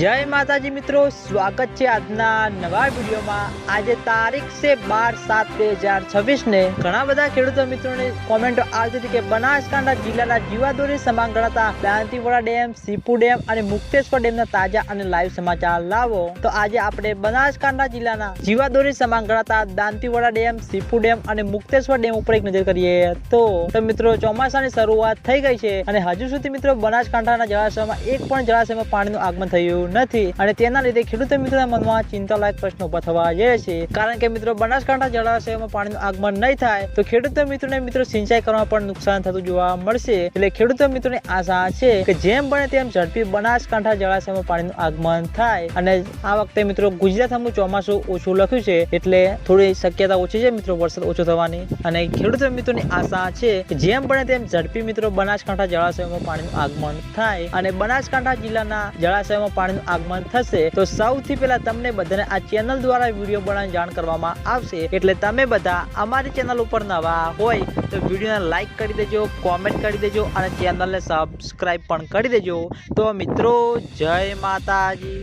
जय माताजी मित्रों, स्वागत है આજના નવા વિડીયોમાં। આજે તારીખ છે 12/7/2026 ને ઘણા બધા ખેડૂતો મિત્રોને કોમેન્ટો આવતી હતી કે બનાસકાંઠા જિલ્લાના જીવાદોરી સમાન ગણાતા દાંતીવાડા ડેમ, સીપુ ડેમ અને મુક્તેશ્વર ડેમના તાજા અને લાઈવ સમાચાર લાવો। તો આજે આપણે બનાસકાંઠા જિલ્લાના જીવાદોરી સમાન ગણાતા દાંતીવાડા ડેમ, સીપુ ડેમ અને મુક્તેશ્વર ડેમ ઉપર એક નજર કરીએ તો મિત્રો ચોમાસાની શરૂઆત થઈ ગઈ છે અને હજુ સુધી મિત્રો બનાસકાંઠાના જળાશયમાં એક પણ જળાશયમાં પાણીનું આગમન થયું નથી અને તેના લીધે ખેડૂતો મિત્રોના મનમાં ચિંતાલાયક પ્રશ્નો ઉભા થવા જાય છે। કારણ કે મિત્રો બનાસકાંઠા જળાશયમાં પાણીનું આગમન નહીં થાય તો ખેડૂતો મિત્રોને સિંચાઈ કરવામાં પણ નુકસાન થતું જોવા મળશે। એટલે ખેડૂતો મિત્રોને આશા છે કે જેમ બને તેમ ઝડપી બનાસકાંઠા જળાશયમાં પાણીનું આગમન થાય। અને આ વખતે મિત્રો ગુજરાતમાં ચોમાસું ઓછું લખ્યું છે એટલે થોડી શક્યતા ઓછી છે મિત્રો વરસાદ ઓછો થવાની। અને ખેડૂતો મિત્રોની આશા છે કે જેમ બને તેમ ઝડપી મિત્રો બનાસકાંઠા જળાશયમાં પાણીનું આગમન થાય અને બનાસકાંઠા જિલ્લાના જળાશયમાં પાણીનું આગમન થશે તો સૌથી પહેલા તમને બધાને આ ચેનલ દ્વારા વિડીયો બનાવીને જાણ કરવામાં આવશે। એટલે તમે બધા અમારી ચેનલ ઉપર નવા હોય તો વિડીયોને લાઈક કરી દેજો, કોમેન્ટ કરી દેજો અને ચેનલને સબસ્ક્રાઇબ પણ કરી દેજો। તો મિત્રો જય માતાજી।